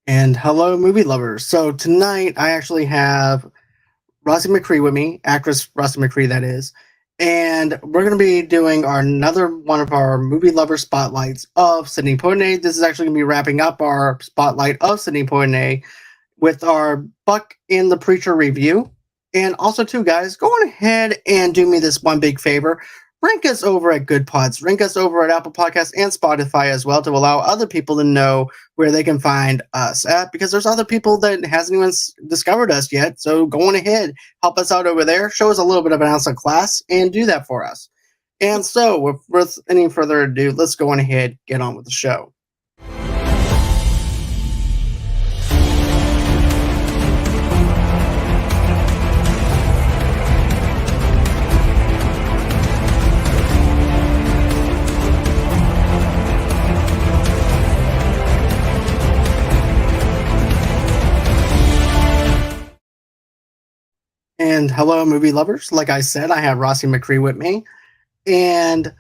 And hello, movie lovers. So tonight I actually have Rossie Mccree with me, actress Rossie Mccree, that is. And we're going to be doing another one of our movie lover spotlights of Sidney Poitier. This is actually going to be wrapping up our spotlight of Sidney Poitier with our Buck in the Preacher review. And also, too, guys, go on ahead and do me this one big favor. Rank us over at Good Pods. Rank us over at Apple Podcasts and Spotify as well to allow other people to know where they can find us at, because there's other people that hasn't even discovered us yet. So go on ahead, help us out over there, show us a little bit of an ounce of class, and do that for us. And so, with any further ado, let's go on ahead, get on with the show. And hello, movie lovers. Like I said, I have Rossie Mccree with me. And,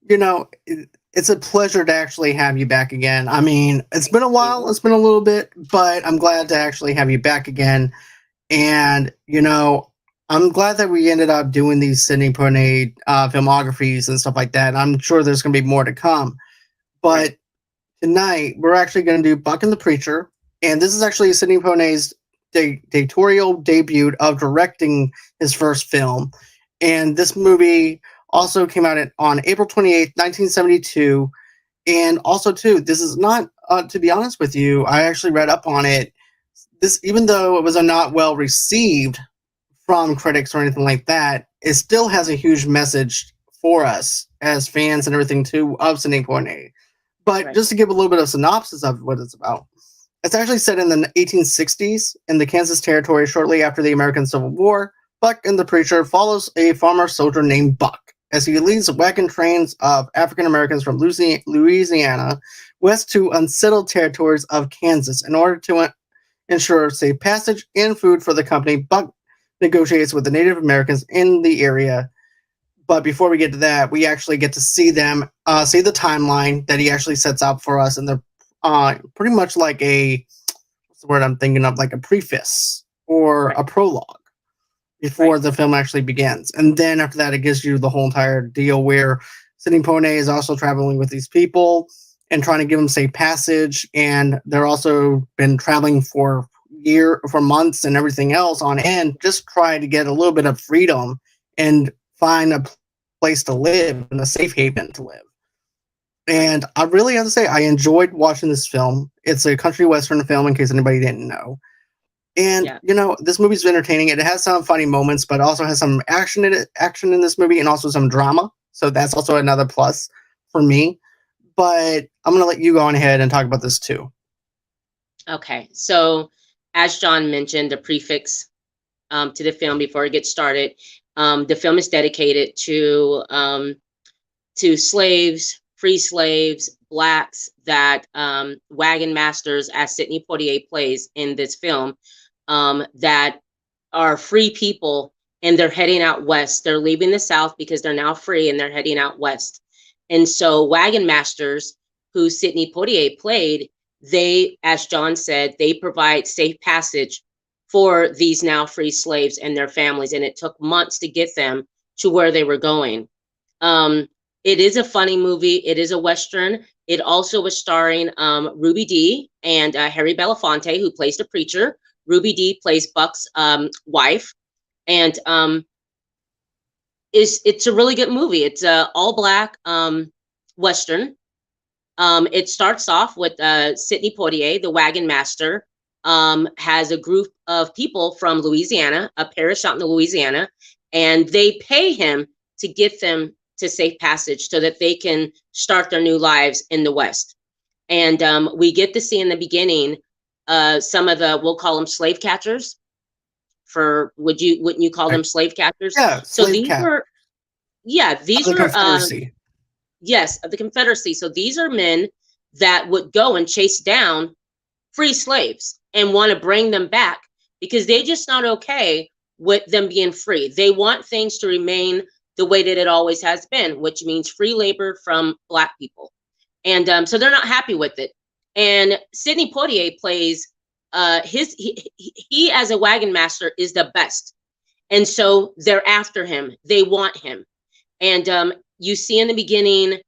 it's a pleasure to actually have you back again. I mean, it's been a while, it's been a little bit, but I'm glad to actually have you back again. And, I'm glad that we ended up doing these Sidney Poitier filmographies and stuff like that. I'm sure there's going to be more to come. But tonight, we're actually going to do Buck and the Preacher. And this is actually Sidney Poitier's directorial debut of directing his first film. And this movie also came out on April 28th, 1972. And also, too, this is not, to be honest with you, I actually read up on it. This, even though it was not well received from critics or anything like that, it still has a huge message for us as fans and everything, too, of Sidney Poitier. But just to give a little bit of synopsis of what it's about. It's actually set in the 1860s in the Kansas Territory shortly after the American Civil War. Buck and the Preacher follows a farmer soldier named Buck as he leads wagon trains of African Americans from Louisiana west to unsettled territories of Kansas in order to ensure safe passage and food for the company. Buck negotiates with the Native Americans in the area. But before we get to that, we actually get to see them, see the timeline that he actually sets out for us, and they're pretty much like what's the word I'm thinking of, like a preface or a prologue before the film actually begins. And then after that, it gives you the whole entire deal where Sidney Poitier is also traveling with these people and trying to give them safe passage. And they're also been traveling for months and everything else on end, just trying to get a little bit of freedom and find a place to live and a safe haven to live. And I really have to say, I enjoyed watching this film. It's a country western film, in case anybody didn't know. And this movie's entertaining. It has some funny moments, but also has some action in this movie, and also some drama. So that's also another plus for me. But I'm gonna let you go on ahead and talk about this too. Okay, so as John mentioned, the prefix to the film before it gets started, the film is dedicated to slaves, free slaves, blacks that wagon masters, as Sidney Poitier plays in this film, that are free people, and they're heading out west. They're leaving the South because they're now free, and they're heading out west. And so wagon masters, who Sidney Poitier played, they, as John said, they provide safe passage for these now free slaves and their families. And it took months to get them to where they were going. It is a funny movie. It is a Western. It also was starring Ruby Dee and Harry Belafonte, who plays the preacher. Ruby Dee plays Buck's wife. And it's a really good movie. It's a all black Western. It starts off with Sidney Poitier, the wagon master, has a group of people from Louisiana, a parish out in Louisiana, and they pay him to get them to safe passage so that they can start their new lives in the West. And we get to see in the beginning some of the, we'll call them slave catchers. Wouldn't you call them slave catchers? Yeah. So these were, these the were Confederacy. Yes, of the Confederacy. So these are men that would go and chase down free slaves and want to bring them back because they just not okay with them being free. They want things to remain the way that it always has been, which means free labor from Black people. And so they're not happy with it. And Sidney Poitier plays he as a wagon master is the best, and so they're after him. They want him, and you see in the beginning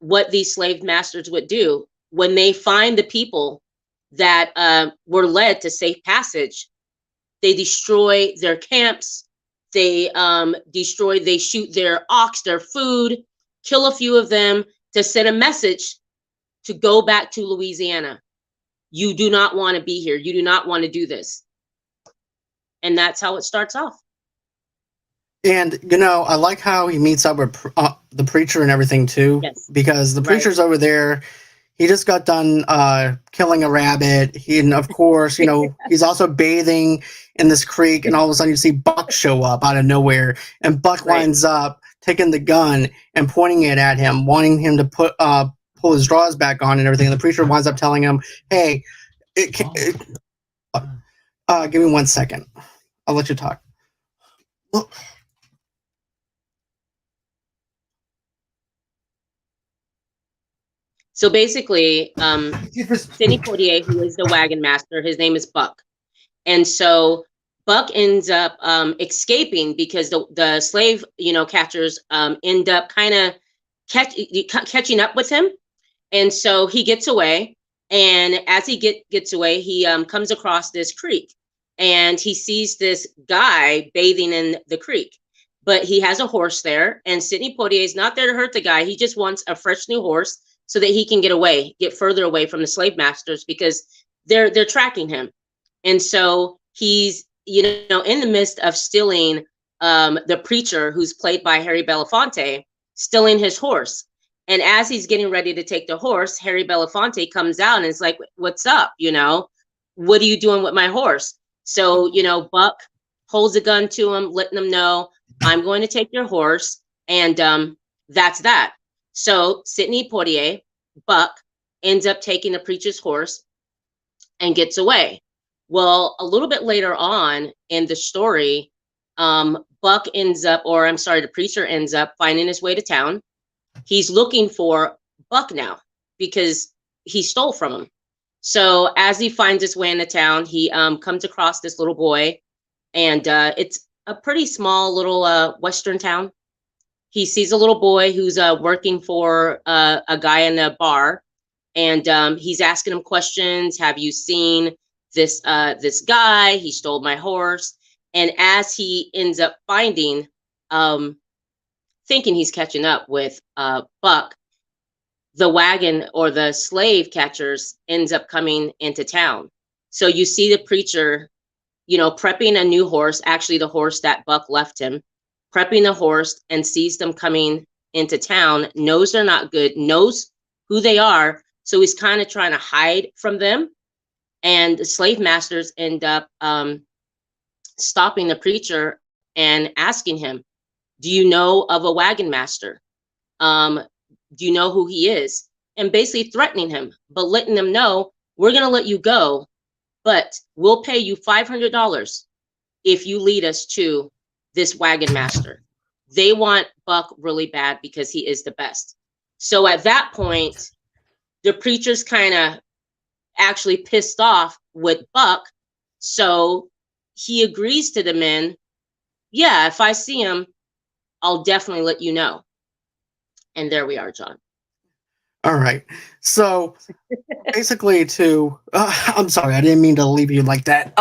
what these slave masters would do when they find the people that were led to safe passage. They destroy their camps. They they shoot their ox, their food, kill a few of them to send a message to go back to Louisiana. You do not want to be here. You do not want to do this. And that's how it starts off. And, I like how he meets up with the preacher and everything, too. Yes. Because the preacher's over there. He just got done killing a rabbit. And, of course, he's also bathing in this creek. And all of a sudden you see Buck show up out of nowhere. And Buck lines up, taking the gun and pointing it at him, wanting him to pull his drawers back on and everything. And the preacher winds up telling him, hey, give me 1 second. I'll let you talk. Look. So basically, Sidney Poitier, who is the wagon master, his name is Buck. And so Buck ends up escaping because the slave, catchers end up kind of catching up with him. And so he gets away. And as he gets away, he comes across this creek. And he sees this guy bathing in the creek. But he has a horse there. And Sidney Poitier is not there to hurt the guy. He just wants a fresh new horse so that he can get further away from the slave masters because they're tracking him. And so he's, in the midst of stealing the preacher, who's played by Harry Belafonte, stealing his horse. And as he's getting ready to take the horse, Harry Belafonte comes out and is like, what's up? What are you doing with my horse? So, Buck holds a gun to him, letting him know, I'm going to take your horse. And that's that. So Sidney Poitier, Buck, ends up taking the preacher's horse and gets away. Well, a little bit later on in the story, Buck ends up, the preacher ends up finding his way to town. He's looking for Buck now because he stole from him. So as he finds his way into town, he comes across this little boy, and it's a pretty small little Western town. He sees a little boy who's working for a guy in a bar, and he's asking him questions. Have you seen this guy? He stole my horse. And as he ends up finding, thinking he's catching up with Buck, the wagon or the slave catchers ends up coming into town. So you see the preacher, prepping a new horse, actually the horse that Buck left him, prepping the horse, and sees them coming into town, knows they're not good, knows who they are. So he's kind of trying to hide from them. And the slave masters end up stopping the preacher and asking him, do you know of a wagon master? Do you know who he is? And basically threatening him, but letting them know, we're going to let you go, but we'll pay you $500 if you lead us to this wagon master. They want Buck really bad because he is the best. So at that point, the preacher's kind of actually pissed off with Buck. So he agrees to the men. Yeah, if I see him, I'll definitely let you know. And there we are, John. All right. So basically I'm sorry, I didn't mean to leave you like that.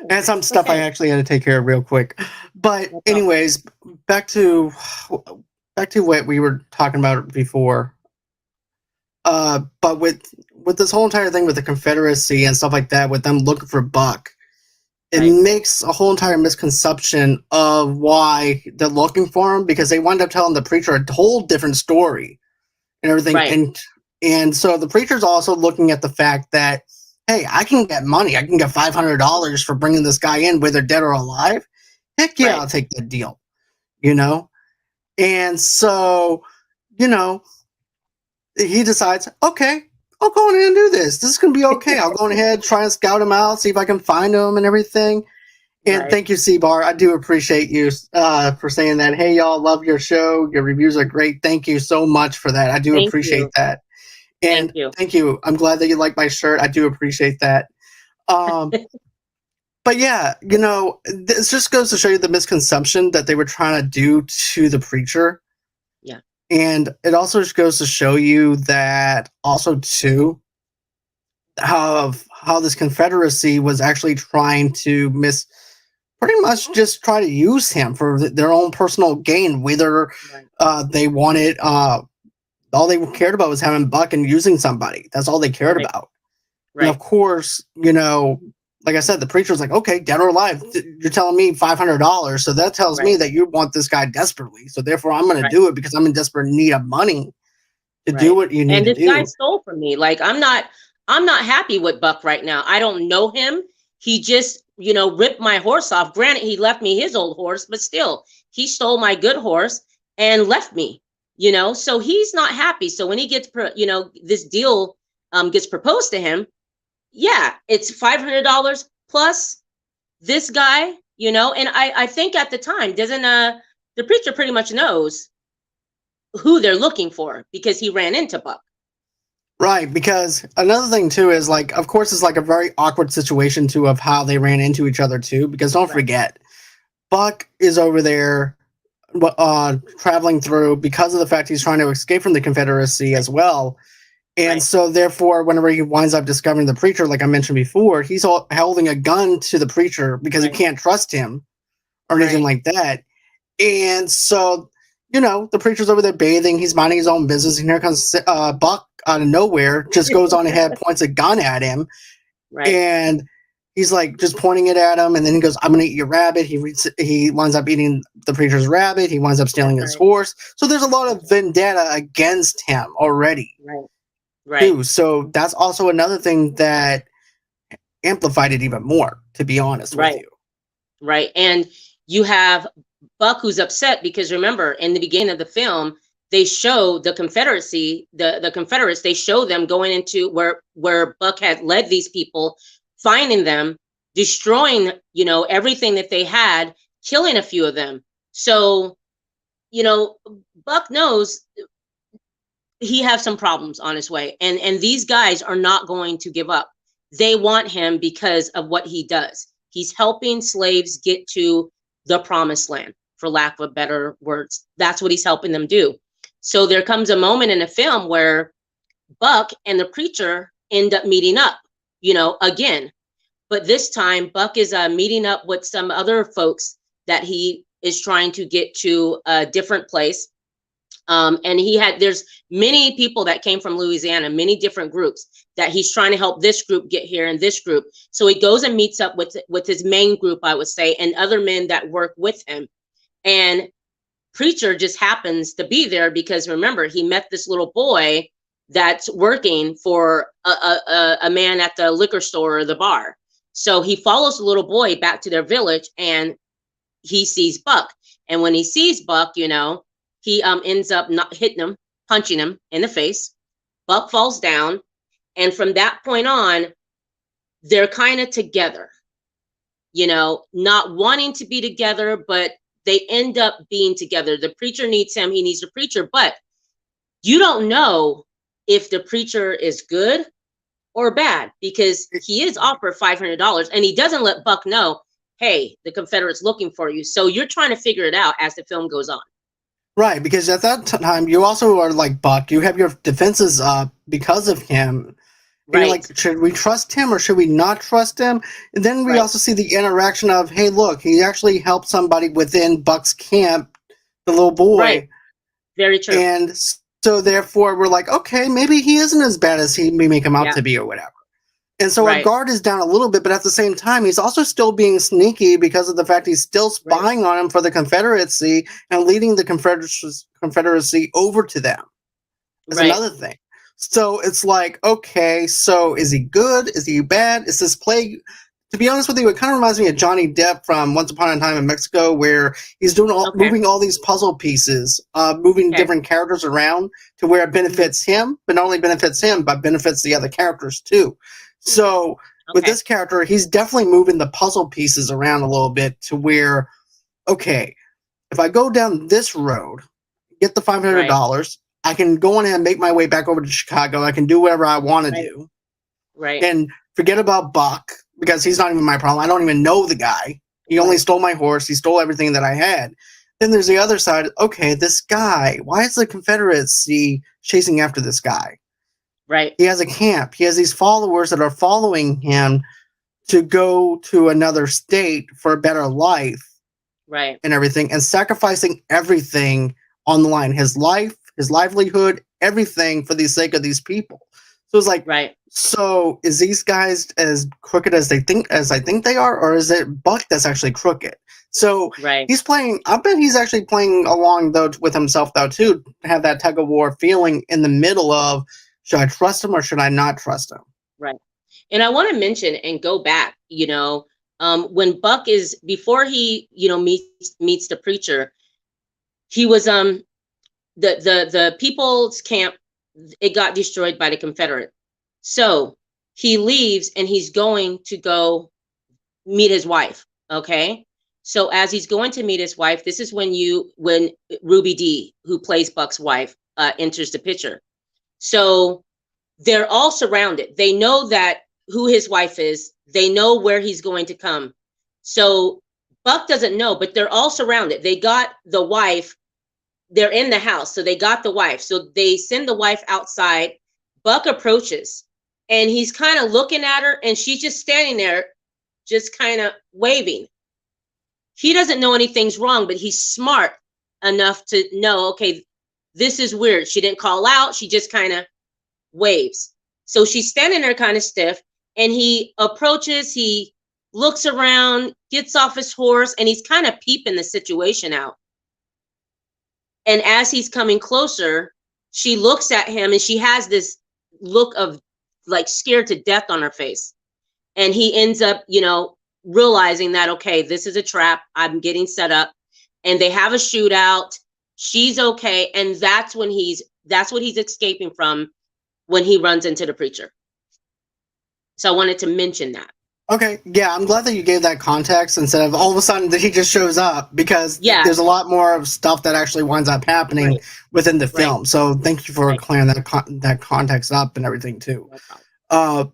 And some stuff I actually had to take care of real quick. But anyways, back to what we were talking about before. But with this whole entire thing with the Confederacy and stuff like that, with them looking for Buck, it makes a whole entire misconception of why they're looking for him, because they wind up telling the preacher a whole different story and everything. Right. And so the preacher's also looking at the fact that, hey, I can get money. I can get $500 for bringing this guy in, whether dead or alive. Heck yeah, right. I'll take that deal, And so, he decides, okay, I'll go ahead and do this. This is going to be okay. I'll go ahead, try and scout him out, see if I can find him and everything. And Thank you, C-Bar. I do appreciate you for saying that. Hey, y'all, love your show. Your reviews are great. Thank you so much for that. I do appreciate that. Thank And you. thank you. I'm glad that you like my shirt. I do appreciate that. Um, but yeah, this just goes to show you the misconception that they were trying to do to the preacher. Yeah. And it also just goes to show you that also too how this Confederacy was actually trying to pretty much just try to use him for their own personal gain. Whether Right. they wanted, all they cared about was having Buck and using somebody. That's all they cared Right. about. And of Right. course, like I said, the preacher was like, "Okay, dead or alive, you're telling me $500, so that tells me Right. that you want this guy desperately. So therefore, I'm going to Right. do it because I'm in desperate need of money to do Right. what you need And to this guy do." stole from me. Like I'm not happy with Buck right now. I don't know him. He just, ripped my horse off. Granted, he left me his old horse, but still, he stole my good horse and left me. So he's not happy. So when he gets this deal gets proposed to him, yeah, it's $500 plus this guy, and I think at the time doesn't the preacher pretty much knows who they're looking for because he ran into Buck. Right, because another thing too is like, of course, it's like a very awkward situation too of how they ran into each other too. Because don't Right. forget, Buck is over there, traveling through because of the fact he's trying to escape from the Confederacy Right. as well. And Right. so, therefore, whenever he winds up discovering the preacher, like I mentioned before, he's holding a gun to the preacher because he Right. can't trust him or anything Right. like that. And so, the preacher's over there bathing. He's minding his own business. And here comes Buck out of nowhere, just goes on ahead, points a gun at him. Right. And he's like just pointing it at him. And then he goes, "I'm going to eat your rabbit." He winds up eating the preacher's rabbit. He winds up stealing his Right. horse. So there's a lot of Right. vendetta against him already, Right. Right. too. So that's also another thing that amplified it even more, to be honest with Right. you. Right. And you have Buck who's upset because remember in the beginning of the film they show the Confederacy, the Confederates, they show them going into where Buck had led these people, finding them, destroying, everything that they had, killing a few of them. So, Buck knows he has some problems on his way, and these guys are not going to give up. They want him because of what he does. He's helping slaves get to the promised land, for lack of a better words. That's what he's helping them do. So there comes a moment in the film where Buck and the preacher end up meeting up, again. But this time Buck is meeting up with some other folks that he is trying to get to a different place. And there's many people that came from Louisiana, many different groups that he's trying to help this group get here and this group. So he goes and meets up with his main group, I would say, and other men that work with him. And preacher just happens to be there because remember, he met this little boy that's working for a man at the liquor store or the bar. So he follows the little boy back to their village and he sees Buck. And when he sees Buck, he ends up not hitting him, punching him in the face. Buck falls down. And from that point on, they're kind of together, not wanting to be together, but they end up being together. The preacher needs him. He needs the preacher. But you don't know if the preacher is good or bad because he is offered $500 and he doesn't let Buck know, hey, the Confederates looking for you. So you're trying to figure it out as the film goes on. Right, because at that time you also are like Buck. You have your defenses up because of him. And you're Right. like, should we trust him or should we not trust him? And then we Right. also see the interaction of, hey, look, he actually helped somebody within Buck's camp, the little boy. Right. Very true. And so therefore we're like, okay, maybe he isn't as bad as he may make him out to be or whatever. And so our guard is down a little bit, but at the same time, he's also still being sneaky because of the fact he's still spying on him for the Confederacy and leading the Confederacy over to them. That's another thing. So it's like, okay, so is he good? Is he bad? Is this play? To be honest with you, it kind of reminds me of Johnny Depp from Once Upon a Time in Mexico, where he's doing moving all these puzzle pieces, moving different characters around to where it benefits him, but not only benefits him, but benefits the other characters too. So with this character, he's definitely moving the puzzle pieces around a little bit to where, okay, if I go down this road, get the $500, I can go on and make my way back over to Chicago. I can do whatever I want to Right. do Right. and forget about Buck because he's not even my problem. I don't even know the guy. He only Right. stole my horse. He stole everything that I had. Then there's the other side. Okay, this guy. Why is the Confederacy chasing after this guy? Right. He has a camp. He has these followers that are following him to go to another state for a better life Right. and everything, and sacrificing everything on the line, his life, his livelihood, everything for the sake of these people. So it's like, Right. so is these guys as crooked as I think they are, or is it Buck that's actually crooked? So Right. he's playing. I bet he's actually playing along though with himself though too, to have that tug of war feeling in the middle of, should I trust him or should I not trust him? Right. And I want to mention and go back, when Buck is before he, meets the preacher, he was the people's camp, it got destroyed by the Confederate. So he leaves and he's going to go meet his wife. Okay. So as he's going to meet his wife, this is when Ruby Dee, who plays Buck's wife, enters the picture. So they're all surrounded. They know that who his wife is. They know where he's going to come. So Buck doesn't know, but they're all surrounded. They got the wife. They're in the house. So they got the wife. So they send the wife outside. Buck approaches and he's kind of looking at her and she's just standing there, just kind of waving. He doesn't know anything's wrong, but he's smart enough to know, okay, this is weird. She didn't call out. She just kind of waves. So she's standing there kind of stiff and he approaches, he looks around, gets off his horse, and he's kind of peeping the situation out. And as he's coming closer, she looks at him and she has this look of like scared to death on her face. And he ends up, realizing that, okay, this is a trap. I'm getting set up. And they have a shootout. She's okay. And that's what he's escaping from when he runs into the preacher. So I wanted to mention that. Okay, yeah, I'm glad that you gave that context instead of all of a sudden that he just shows up, because Yeah. there's a lot more of stuff that actually winds up happening Right. within the film. Right. So thank you for Right. clearing that context up and everything too. No problem.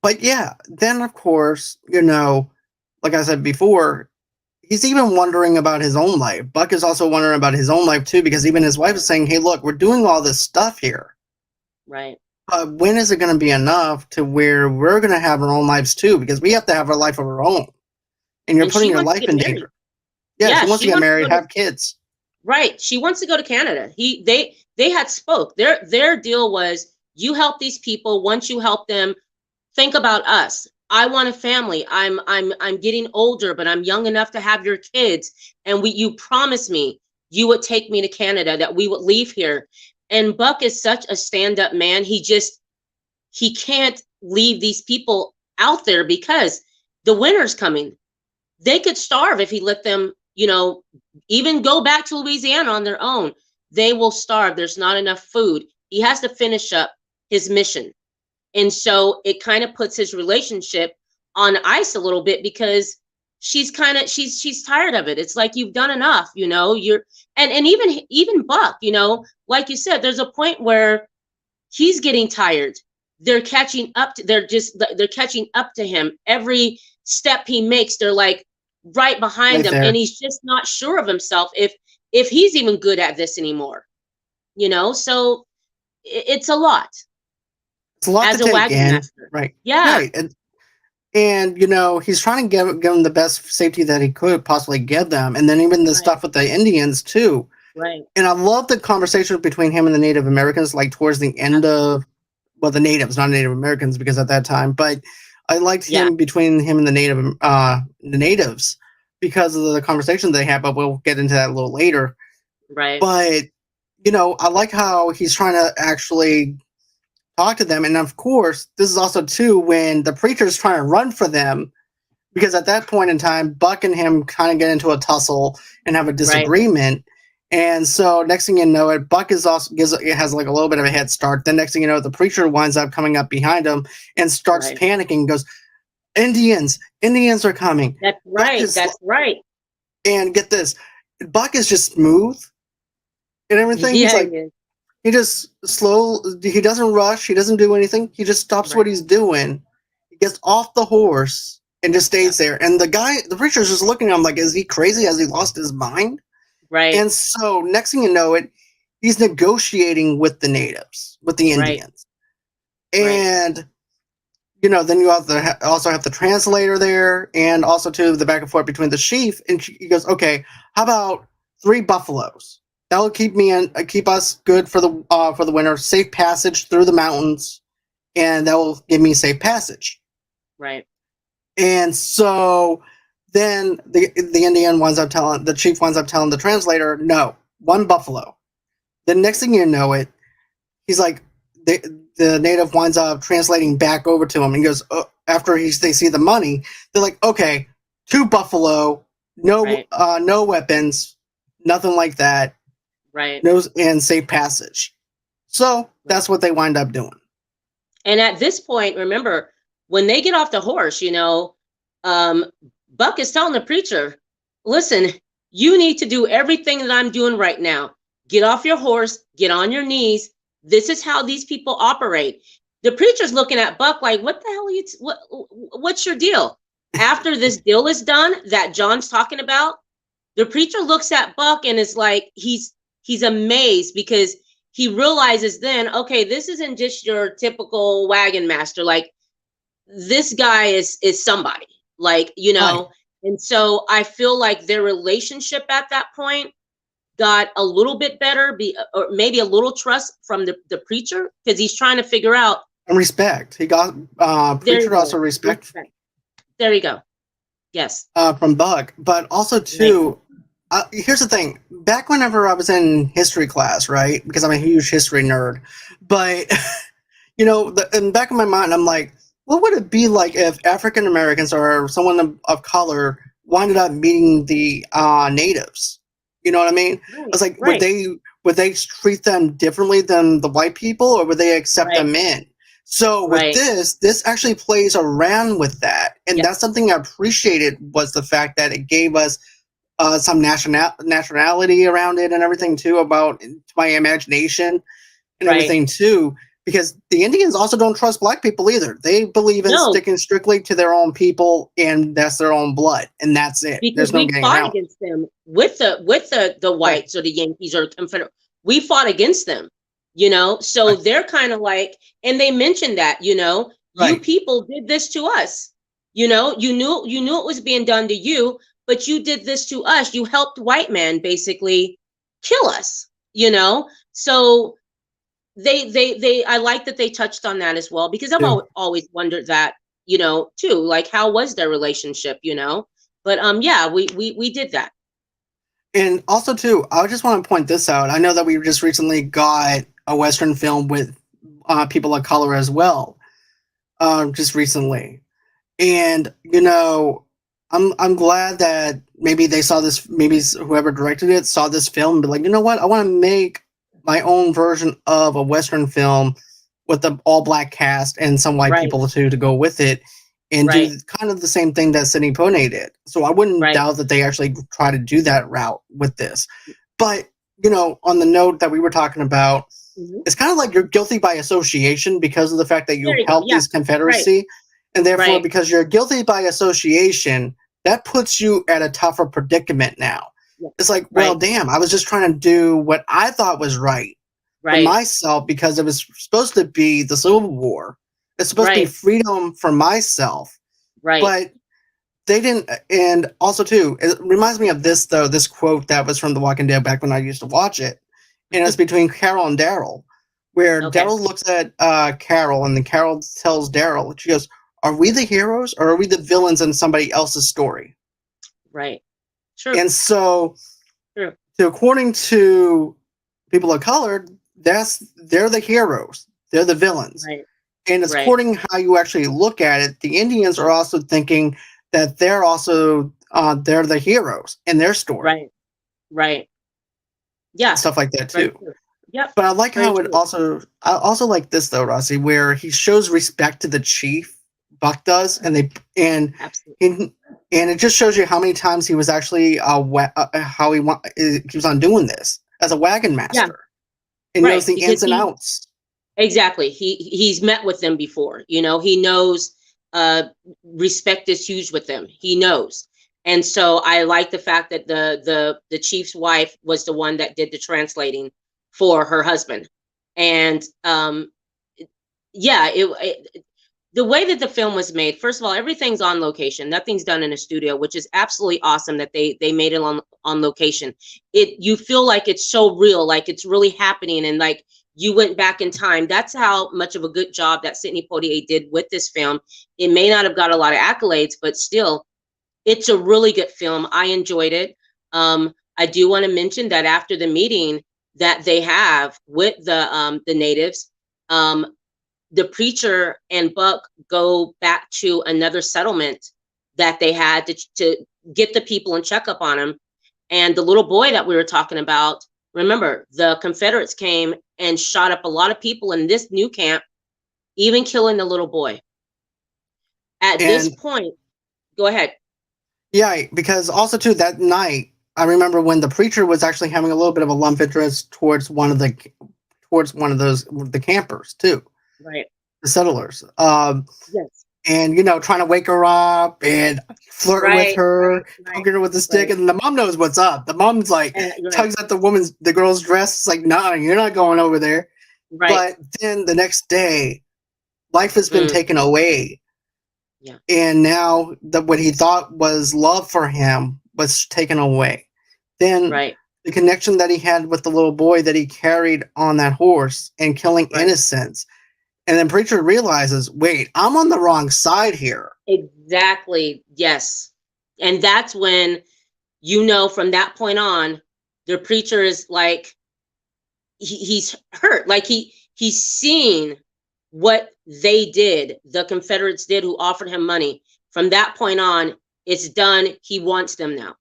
But yeah, then of course, like I said before, he's even wondering about his own life. Buck is also wondering about his own life too, because even his wife is saying, "Hey, look, we're doing all this stuff here. Right. But when is it going to be enough to where we're going to have our own lives too? Because we have to have our life of our own, and you're And putting she your wants to life get in married. danger." Yeah, she wants to get married, have kids. Right. She wants to go to Canada. They had spoke. Their deal was, you help these people. Once you help them, think about us. I want a family. I'm getting older, but I'm young enough to have your kids. And you promised me you would take me to Canada, that we would leave here. And Buck is such a stand-up man. He can't leave these people out there because the winter's coming. They could starve if he let them, even go back to Louisiana on their own. They will starve. There's not enough food. He has to finish up his mission. And so it kind of puts his relationship on ice a little bit, because she's tired of it. It's like, you've done enough, you're, and even Buck, like you said, there's a point where he's getting tired. They're catching up to him. Every step he makes, they're like right behind him, and he's just not sure of himself if he's even good at this anymore. So it's a lot. It's a lot as to a take wagon in, master. right? Yeah. Right, and he's trying to give them the best safety that he could possibly give them, and then even the Right. stuff with the Indians too. Right. And I love the conversation between him and the Native Americans, like towards the end of, well, the natives, not Native Americans, because at that time, but I liked him between him and the natives because of the conversation they had, but we'll get into that a little later. Right. But, I like how he's trying to actually talk to them. And of course, this is also too when the preacher's trying to run for them, because at that point in time, Buck and him kind of get into a tussle and have a disagreement. Right. And so next thing you know, Buck has like a little bit of a head start. Then next thing you know, the preacher winds up coming up behind him and starts panicking, goes, Indians are coming. That's right. That's right. And get this, Buck is just smooth and everything. Yeah, He's like, he just he doesn't rush, he doesn't do anything, he just stops Right. what he's doing, he gets off the horse and just Yeah. stays there. And the preacher's just looking at him like, is he crazy? Has he lost his mind? Right. And so next thing you know it, he's negotiating with the natives, with the Right. Indians. Right. And then you also have the translator there, and also too the back and forth between the chief. And he goes, "Okay, how about 3 buffaloes? That will keep us good for the winter, safe passage through the mountains, and that will give me safe passage." Right. And so then the chief winds up telling the translator, "No, 1 buffalo." The next thing you know it, he's like, the native winds up translating back over to him, and he goes, after they see the money, they're like, okay, 2 buffalo, no, Right. no weapons, nothing like that, Right. no, and safe passage. So that's what they wind up doing. And at this point, remember, when they get off the horse, Buck is telling the preacher, listen, you need to do everything that I'm doing right now. Get off your horse, get on your knees. This is how these people operate. The preacher's looking at Buck like, what the hell are you, what's your deal? After this deal is done that John's talking about, the preacher looks at Buck and is like, he's amazed, because he realizes then, okay, this isn't just your typical wagon master. Like, this guy is somebody, like, Right. And so I feel like their relationship at that point got a little bit better, or maybe a little trust from the preacher, because he's trying to figure out. And respect. He got preacher also respect. There you go. Yes. From Buck, but also too. Here's the thing. Back whenever I was in history class, right? Because I'm a huge history nerd, but in the back of my mind, I'm like, what would it be like if African Americans or someone of color winded up meeting the natives? You know what I mean? Right, I was like, right. would they treat them differently than the white people, or would they accept them in? So with this actually plays around with that, and that's something I appreciated, was the fact that it gave us some nationality around it and everything too, about my imagination and everything too. Because the Indians also don't trust black people either. They believe in sticking strictly to their own people, and that's their own blood, and that's it. Because There's no we getting fought around against them with the whites or the Yankees or Confederate. We fought against them, So they're kind of like, and they mentioned that, you people did this to us. You knew it was being done to you, but you did this to us. You helped white man basically kill us, So I like that they touched on that as well, because I've always wondered that, too, like, how was their relationship, but we did that. And also too, I just want to point this out. I know that we just recently got a Western film with people of color as well, just recently, and I'm glad that maybe they saw this. Maybe whoever directed it saw this film and be like, you know what, I want to make my own version of a Western film with the all black cast and some white people too to go with it, and do kind of the same thing that Sidney Poitier did. So I wouldn't doubt that they actually try to do that route with this. But on the note that we were talking about, it's kind of like you're guilty by association because of the fact that you helped this Confederacy, and therefore because you're guilty by association, that puts you at a tougher predicament now. It's like, well, damn, I was just trying to do what I thought was right for myself, because it was supposed to be the Civil War. It's supposed to be freedom for myself. But they didn't. And also, too, it reminds me of this quote that was from The Walking Dead back when I used to watch it. And it's between Carol and Daryl, where Daryl looks at Carol, and then Carol tells Daryl, she goes, are we the heroes, or are we the villains in somebody else's story? Right. True. And so, according to people of color, they're the heroes. They're the villains. And it's according how you actually look at it, the Indians are also thinking that they're also they're the heroes in their story. Yeah. And stuff like that too. Yep. But I like how it also. I also like this though, Rossie, where he shows respect to the chief. Buck does, and it just shows you how many times he was actually how he keeps on doing this as a wagon master, and knows Right, the because ins and outs. exactly, he's met with them before, he knows, uh respect is huge with them, he knows. And so I like the fact that the chief's wife was the one that did the translating for her husband. And yeah, the way that the film was made, first of all, everything's on location, nothing's done in a studio, which is absolutely awesome that they made it on location. You feel like it's so real, like it's really happening, and like you went back in time. That's how much of a good job that Sidney Poitier did with this film. It may not have got a lot of accolades, but still, it's a really good film. I enjoyed it. I do want to mention that after the meeting that they have with the natives, um, the preacher and Buck go back to another settlement that they had to get the people and check up on them. And the little boy that we were talking about, remember, the Confederates came and shot up a lot of people in this new camp, even killing the little boy. At this And point, go ahead. yeah, because also too that night, I remember when the preacher was actually having a little bit of a love interest towards one of those the campers too, Right. the settlers. Yes. And trying to wake her up and flirt with Right. her, Right. Right. poking her with the stick, Right. and the mom knows what's up. The mom's like Right. tugs at the girl's dress. It's like, nah, you're not going over there. Right. But then the next day, life has been Mm, taken away, yeah. and now what he thought was love for him was taken away. Then Right. the connection that he had with the little boy that he carried on that horse and killing Right. innocents. And then preacher realizes, wait, I'm on the wrong side here. Exactly. Yes. And that's when, from that point on, the preacher is like, he's hurt. Like he's seeing what they did, the Confederates did, who offered him money. From that point on, it's done. He wants them now.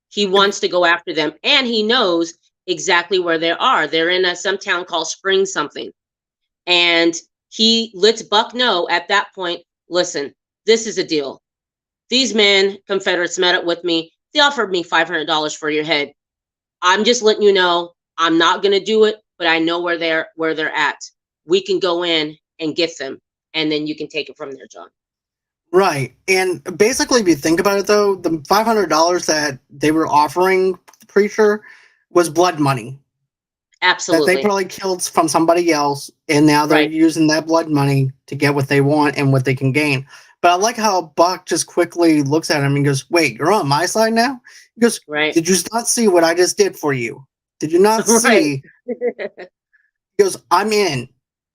He wants to go after them, and he knows exactly where they are. They're in some town called Spring something. And he lets Buck know at that point, listen, this is a deal. These men, Confederates, met up with me. They offered me $500 for your head. I'm just letting you know I'm not going to do it, but I know where they're at. We can go in and get them, and then you can take it from there, John. Right. And basically, if you think about it, though, the $500 that they were offering the preacher was blood money that they Absolutely. probably killed from somebody else, and now they're Right. using that blood money to get what they want and what they can gain. But I like how Buck just quickly looks at him and goes, wait, you're on my side now? He goes, Right. did you not see what I just did for you? Did you not Right. see? He goes, I'm in.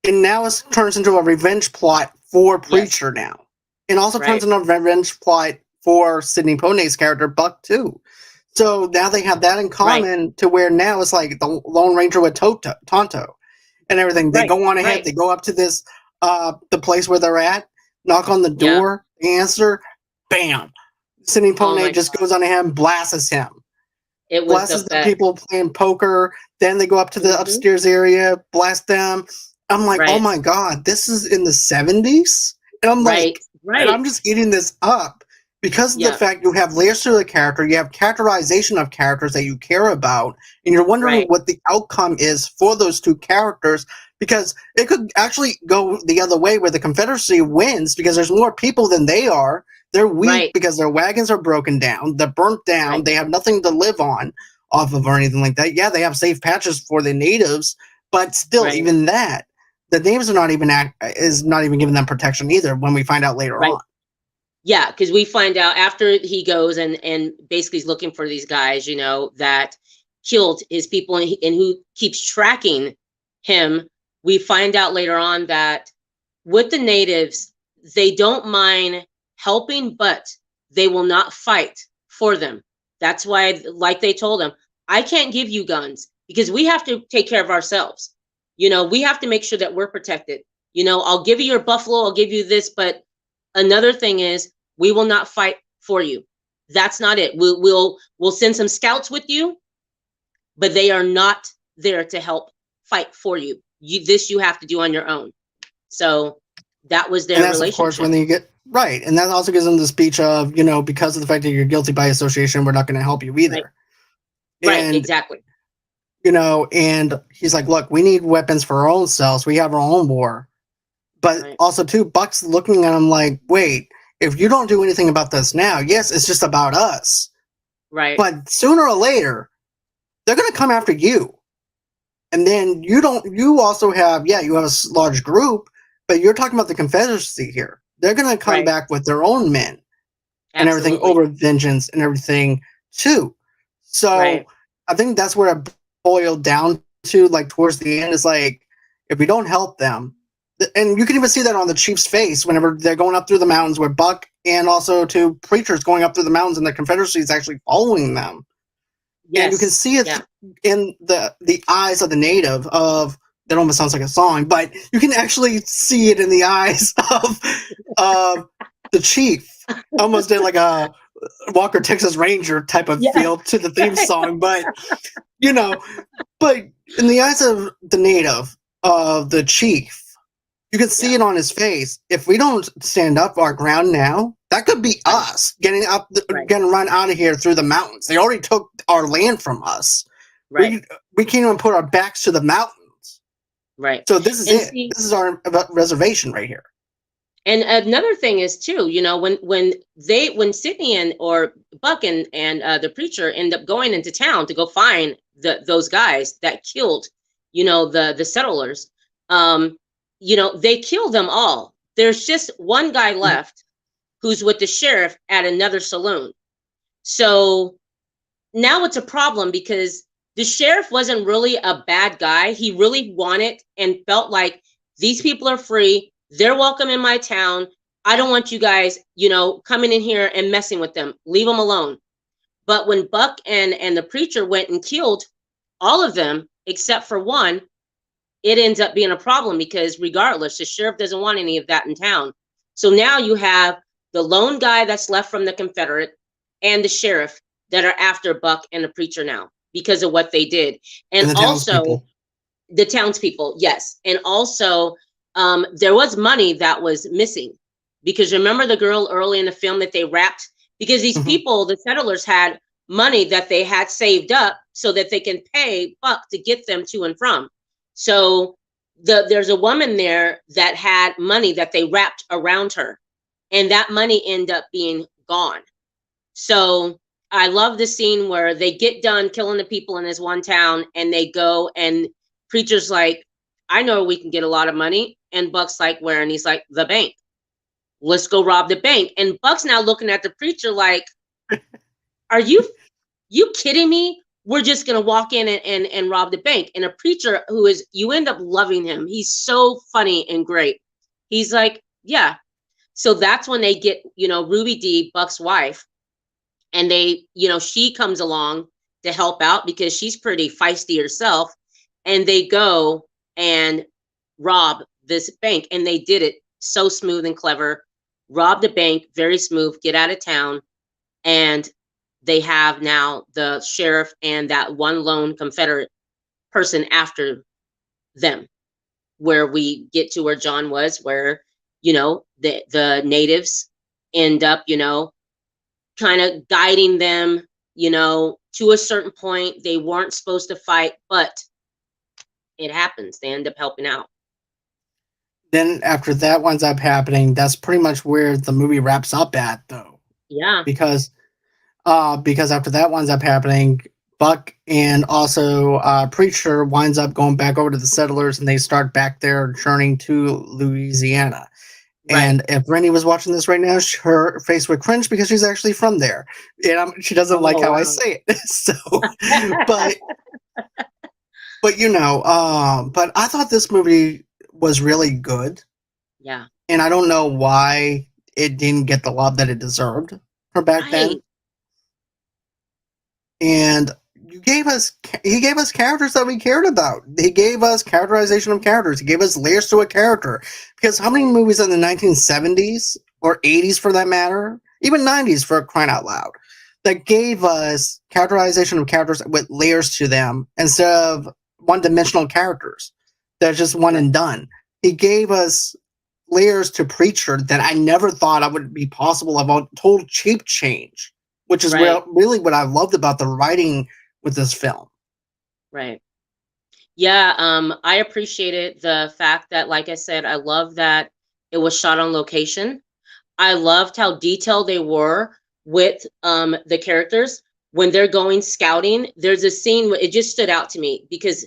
And now it turns into a revenge plot for Preacher now. And also turns Right. into a revenge plot for Sidney Poitier's character, Buck, too. So now they have that in common to where now it's like the Lone Ranger with Tonto and everything. They Right. go on ahead. Right. They go up to this, the place where they're at, knock on the Yeah. door, answer, bam. Sidney Oh Poitier my just God. goes on ahead and blasts him. It was Blasts the the best. people playing poker. Then they go up to the Mhm. upstairs area, blast them. I'm like, oh Right. my God, this is in the 70s? And I'm Right. like, and Right. I'm just eating this up because of the Yeah. fact you have layers to the character, you have characterization of characters that you care about, and you're wondering Right. what the outcome is for those two characters, because it could actually go the other way where the Confederacy wins because there's more people than they are. They're weak Right. because their wagons are broken down, they're burnt down, Right. they have nothing to live on off of or anything like that. Yeah, they have safe patches for the natives, but still, Right. even that, the natives are not even giving them protection either. When we find out later Right. on, Yeah, because we find out after he goes and basically is looking for these guys, that killed his people, and who keeps tracking him. We find out later on that with the natives, they don't mind helping, but they will not fight for them. That's why, like they told him, I can't give you guns because we have to take care of ourselves. We have to make sure that we're protected. I'll give you your buffalo, I'll give you this, but another thing is we will not fight for you. That's not it. We'll send some scouts with you, but they are not there to help fight for you. You have to do on your own. So that was and their that's of course relationship. when you get right, and that also gives them the speech of because of the fact that you're guilty by association, we're not going to help you either. Right. Right. And Exactly. and he's like, look, we need weapons for our own selves. We have our own war. But Right. also, too, Buck's looking at him like, wait, if you don't do anything about this now, yes, it's just about us. Right. But sooner or later, they're going to come after you. And then you also have, you have a large group, but you're talking about the Confederacy here. They're going to come Right. back with their own men and everything Absolutely. over vengeance and everything too. So Right. I think that's where it boiled down to, like towards the end, is like, if we don't help them, and you can even see that on the Chief's face whenever they're going up through the mountains, where Buck and also two preachers going up through the mountains, and the Confederacy is actually following them, and you can Yes. see it Yeah. in the eyes of the native of. That almost sounds like a song, but you can actually see it in the eyes of the chief. Almost did like a Walker Texas Ranger type of Yeah. feel to the theme song, but you know, but in the eyes of the native, of the chief, you can see Yeah. it on his face. If we don't stand up our ground now, that could be Right. us getting Right. getting run out of here through the mountains. They already took our land from us. Right. We can't even put our backs to the mountains. Right. So this is And it. see, This is our reservation right here. and another thing is too, when Sydney and or Buck and the preacher end up going into town to go find those guys that killed, the settlers, they kill them all. There's just one guy Mhm. left who's with the sheriff at another saloon. So now it's a problem because the sheriff wasn't really a bad guy. He really wanted and felt like these people are free. They're welcome in my town. I don't want you guys, coming in here and messing with them. Leave them alone. But when Buck and the preacher went and killed all of them except for one, it ends up being a problem because regardless, the sheriff doesn't want any of that in town. So now you have the lone guy that's left from the Confederate and the sheriff that are after Buck and the preacher now because of what they did. And And the also townspeople. the townspeople, yes. And also there was money that was missing because remember the girl early in the film that they wrapped, because these Hmm. people, the settlers, had money that they had saved up so that they can pay Buck to get them to and from. So there's a woman there that had money that they wrapped around her, and that money ended up being gone. So I love the scene where they get done killing the people in this one town and they go and preacher's like, I know we can get a lot of money. And Buck's like, where? And he's like, the bank. Let's go rob the bank. And Buck's now looking at the preacher like, are you kidding me? We're just gonna walk in and rob the bank. And a preacher who is, you end up loving him. He's so funny and great. He's like, yeah. So that's when they get, Ruby Dee, Buck's wife, and she comes along to help out because she's pretty feisty herself, and they go and rob this bank, and they did it so smooth and clever. Rob the bank, very smooth, get out of town, and they have now the sheriff and that one lone Confederate person after them, where we get to where John was, where the natives end up kind of guiding them, to a certain point. They weren't supposed to fight, but it happens. They end up helping out. Then after that winds up happening, that's pretty much where the movie wraps up at, though, Yeah. because after that winds up happening, Buck and also Preacher winds up going back over to the settlers, and they start back there journeying to Louisiana. Right. And if Rennie was watching this right now, her face would cringe because she's actually from there, and she doesn't like Oh how I wow. say it. So, but but I thought this movie was really good, Yeah. and I don't know why it didn't get the love that it deserved for back Right. then. And he gave us characters that we cared about. He gave us characterization of characters. He gave us layers to a character. Because how many movies in the 1970s or 80s, for that matter, even 90s, for crying out loud, that gave us characterization of characters with layers to them instead of one-dimensional characters that's just one Right. and done. He gave us layers to Preacher that I never thought I would be possible about total cheap change, which is Right. really what I loved about the writing with this film. Right. Yeah, I appreciated the fact that, like I said, I love that it was shot on location. I loved how detailed they were with the characters when they're going scouting. There's a scene where it just stood out to me because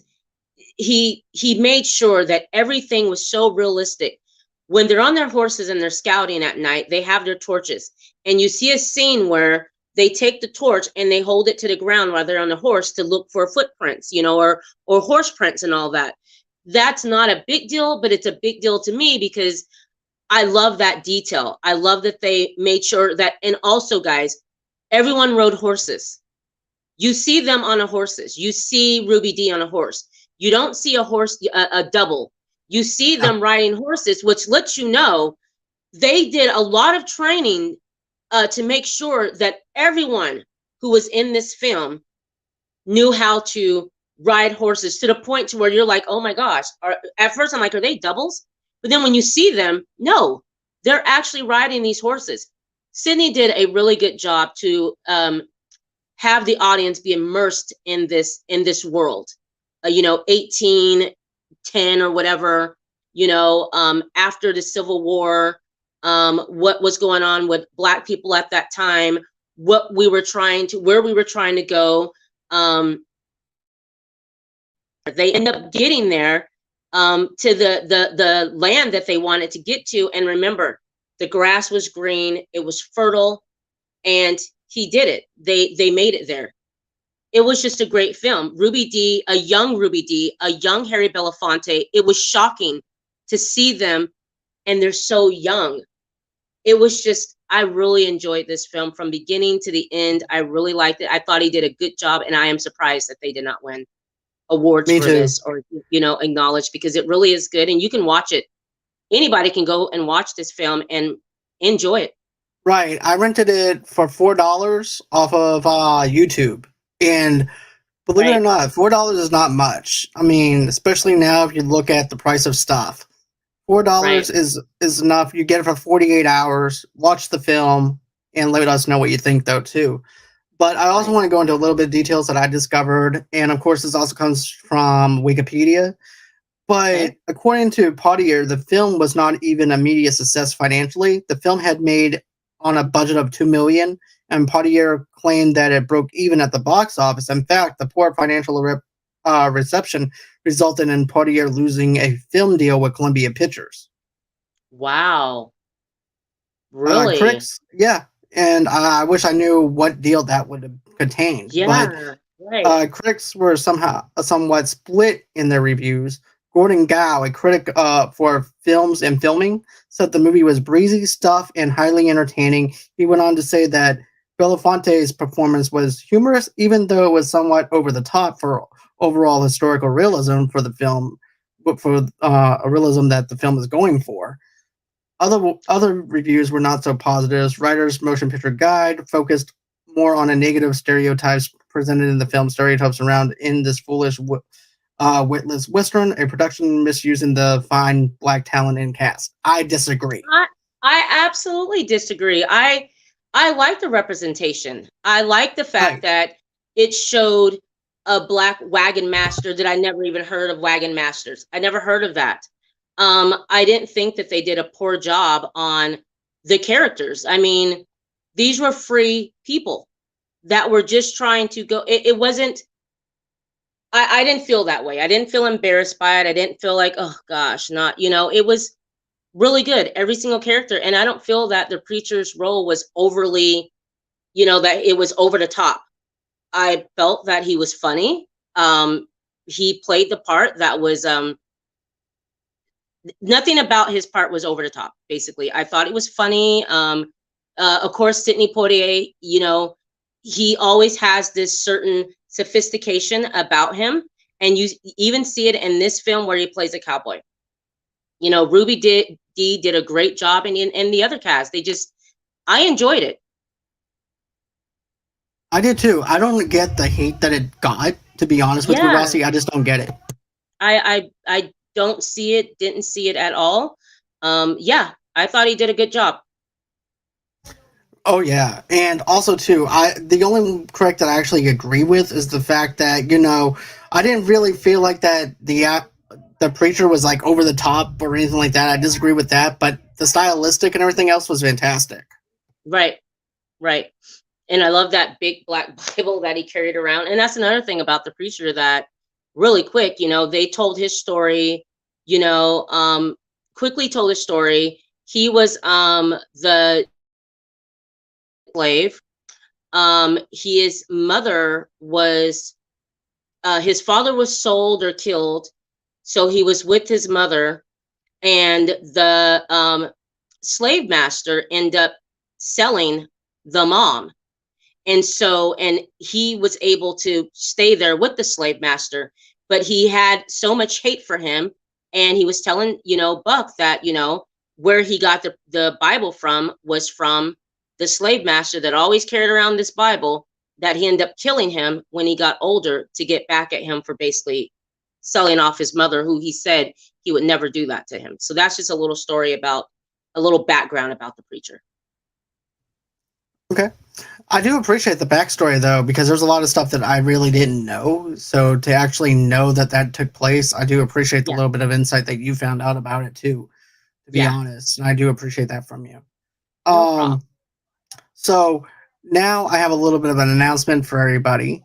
he made sure that everything was so realistic. When they're on their horses and they're scouting at night, they have their torches, and you see a scene where they take the torch and they hold it to the ground while they're on the horse to look for footprints, or horse prints and all that. That's not a big deal, but it's a big deal to me because I love that detail. I love that they made sure that, and also, guys, everyone rode horses. You see them on a horses. You see Ruby Dee on a horse. You don't see a horse, a double. You see Yeah. them riding horses, which lets you know they did a lot of training to make sure that everyone who was in this film knew how to ride horses to the point to where you're like, oh my gosh. At first I'm like, are they doubles? But then when you see them, no, they're actually riding these horses. Sydney did a really good job to have the audience be immersed in this world. 1810 or whatever, after the Civil War, what was going on with Black people at that time, where we were trying to go. They end up getting there, to the land that they wanted to get to. And remember, the grass was green, it was fertile, and he did it. They made it there. It was just a great film. Ruby Dee, a young Harry Belafonte. It was shocking to see them, and they're so young. It was just, I really enjoyed this film from beginning to the end. I really liked it. I thought he did a good job, and I am surprised that they did not win awards Me for too. this, or acknowledged, because it really is good, and you can watch it. Anybody can go and watch this film and enjoy it. Right. I rented it for $4 off of YouTube. And believe it or Right, not, $4 is not much. I mean, especially now if you look at the price of stuff. $4 right, is enough. You get it for 48 hours. Watch the film and let us know what you think though too. But I also right. want to go into a little bit of details that I discovered, and of course this also comes from Wikipedia. Okay. But according to Poitier, the film was not even a media success financially. The film had made on a budget of 2 million, and Poitier claimed that it broke even at the box office. In fact, the poor financial reception resulted in Poitier losing a film deal with Columbia Pictures. Wow. Really? Critics, yeah, and I wish I knew what deal that would have contained, but Yeah, right. critics were somewhat split in their reviews. Gordon Gow, a critic for films and filming, said the movie was breezy stuff and highly entertaining. He went on to say that Belafonte's performance was humorous, even though it was somewhat over the top for overall historical realism for the film, but for a realism that the film is going for. Other reviews were not so positive. Writer's Motion Picture Guide focused more on a negative stereotypes presented in the film, stereotypes around in this foolish, witless western, a production misusing the fine black talent in cast. I disagree. I I absolutely disagree. I like the representation. I like the fact Right. that it showed a black wagon master that I never even heard of. Wagon masters. I never heard of that. I didn't think that they did a poor job on the characters. I mean, these were free people that were just trying to go. It wasn't. I didn't feel that way. I didn't feel embarrassed by it. I didn't feel like, oh gosh, not. It was really good, every single character. And I don't feel that the preacher's role was overly, that it was over the top. I felt that he was funny. He played the part that was, nothing about his part was over the top, basically. I thought it was funny. Of course, Sidney Poitier, he always has this certain sophistication about him. And you even see it in this film where he plays a cowboy. Ruby did a great job, and the other cast. I enjoyed it. I did too. I don't get the hate that it got, to be honest with you, Yeah, Rossi. I just don't get it. I don't see it, didn't see it at all. Yeah, I thought he did a good job. Oh yeah, and also too, I the only critic that I actually agree with is the fact that I didn't really feel like that the preacher was like over the top or anything like that. I disagree with that, but the stylistic and everything else was fantastic. Right, right. And I love that big black Bible that he carried around. And that's another thing about the preacher that really quick, they told his story, you know, um, quickly told his story. He was the slave. His mother was his father was sold or killed, so he was with his mother, and the slave master ended up selling the mom. And he was able to stay there with the slave master, but he had so much hate for him. And he was telling, Buck that, where he got the Bible from was from the slave master that always carried around this Bible, that he ended up killing him when he got older to get back at him for basically selling off his mother, who he said he would never do that to him. So that's just a little story about a little background about the preacher. Okay. I do appreciate the backstory though, because there's a lot of stuff that I really didn't know. So to actually know that that took place, I do appreciate the Yeah. little bit of insight that you found out about it too, to be Yeah. honest. And I do appreciate that from you. No problem. So now I have a little bit of an announcement for everybody.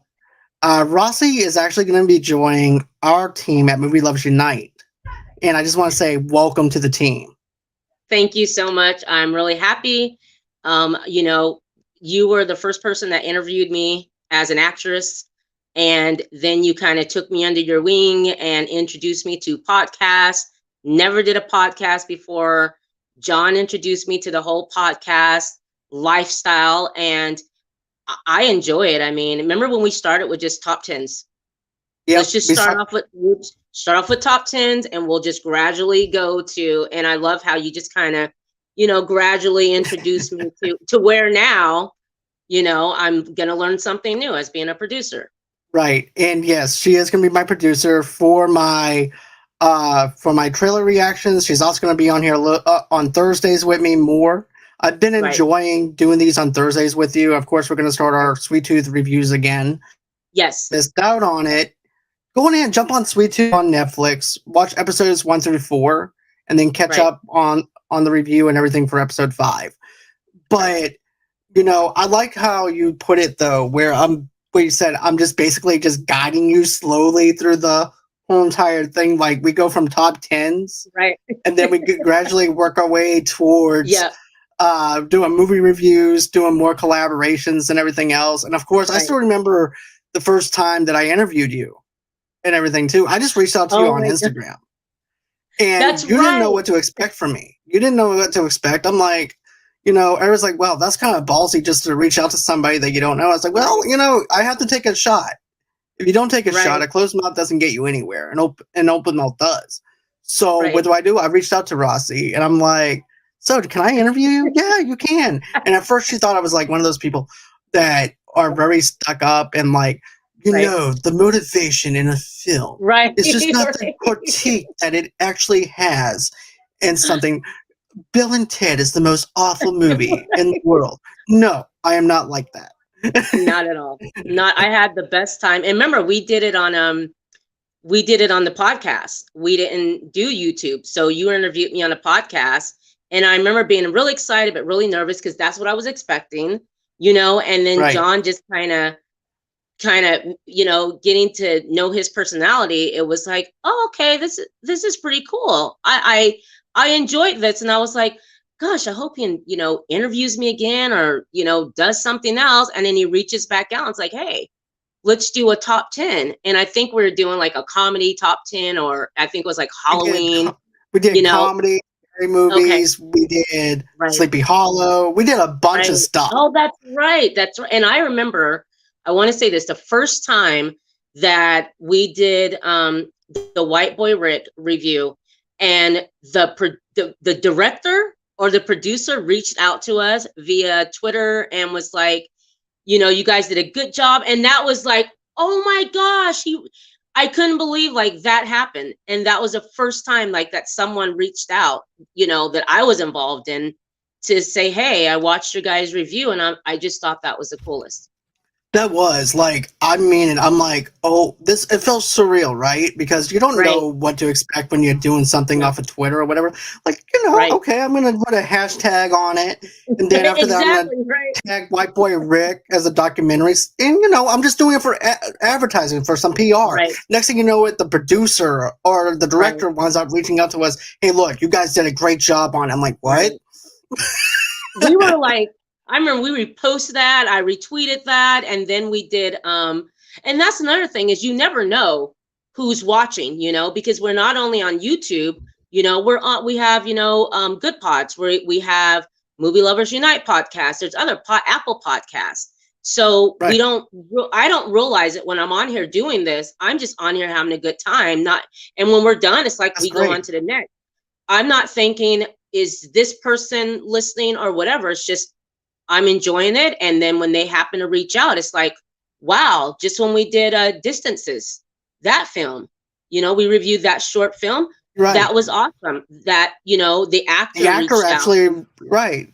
Rossie is actually going to be joining our team at Movie Lovers Unite. And I just want to say welcome to the team. Thank you so much. I'm really happy. You were the first person that interviewed me as an actress, and then you kind of took me under your wing and introduced me to podcasts. Never did a podcast before. John introduced me to the whole podcast lifestyle, and I enjoy it. I mean, remember when we started with just top tens? Yep, Let's just start off with top tens, and we'll just gradually go to. And I love how you just kind of, gradually introduce me to where now, I'm gonna learn something new as being a producer. Right. And yes, she is going to be my producer for my trailer reactions. She's also going to be on here on Thursdays with me more. I've been enjoying doing these on Thursdays with you. Of course, we're going to start our Sweet Tooth reviews again. Yes. Missed out on it. Go on in, jump on Sweet Tooth on Netflix, watch episodes 1 through 4, and then catch up on the review and everything for episode 5. But I like how you put it though, where you said I'm just basically just guiding you slowly through the whole entire thing. Like we go from top tens, right, and then we gradually work our way towards doing movie reviews, doing more collaborations and everything else. And of course, I still remember the first time that I interviewed you and everything too. I just reached out to you on Instagram, and you didn't know what to expect from me. You didn't know what to expect. I'm like, I was like, well, that's kind of ballsy just to reach out to somebody that you don't know. I was like, well, I have to take a shot. If you don't take a shot, a closed mouth doesn't get you anywhere. An open mouth does. So what do? I reached out to Rossie, and I'm like, so can I interview you? Yeah, you can. And at first she thought I was like one of those people that are very stuck up and like, the motivation in a film is just not the critique that it actually has in something. Bill and Ted is the most awful movie in the world. No, I am not like that. Not at all. I had the best time. And remember, we did it on the podcast. We didn't do YouTube. So you interviewed me on a podcast. And I remember being really excited, but really nervous because that's what I was expecting, and then John just kind of, getting to know his personality. It was like, oh, okay, this is pretty cool. I enjoyed this, and I was like, gosh, I hope he, interviews me again or, does something else. And then he reaches back out and it's like, hey, let's do a top 10. And I think we're doing like a comedy top 10, or I think it was like Halloween. We did comedy, scary movies. We did Sleepy Hollow. We did a bunch of stuff. Oh, that's right. That's right. And I remember, I want to say this, the first time that we did the White Boy Rick review, and the director or the producer reached out to us via Twitter and was like, you guys did a good job. And that was like, oh my gosh, I couldn't believe like that happened. And that was the first time like that someone reached out, that I was involved in, to say, hey, I watched your guys' review, and I just thought that was the coolest. That was like, I mean it. I'm like, oh, this, it felt surreal, right? Because you don't Right. know what to expect when you're doing something Yeah. off of Twitter or whatever. Like, Right. okay, I'm gonna put a hashtag on it, and then after that, I'm gonna Exactly. Right. tag White Boy Rick as a documentary, and I'm just doing it for advertising for some PR. Right. Next thing you know, it the producer or the Right. director winds up reaching out to us. Hey, look, you guys did a great job on it. I'm like, what? Right. We were like, I remember we reposted that, I retweeted that, and then we did and that's another thing is you never know who's watching, because we're not only on YouTube, we're on we have, Good Pods, where we have Movie Lovers Unite podcast, there's other Apple podcasts. So Right. I don't realize it when I'm on here doing this. I'm just on here having a good time, not and when we're done, it's like That's we go on great. to the next. I'm not thinking, is this person listening or whatever? It's just I'm enjoying it. And then when they happen to reach out, it's like, wow, just when we did Distances, that film, we reviewed that short film. That Right. was awesome. That, the The actor actor reached out. actually, right.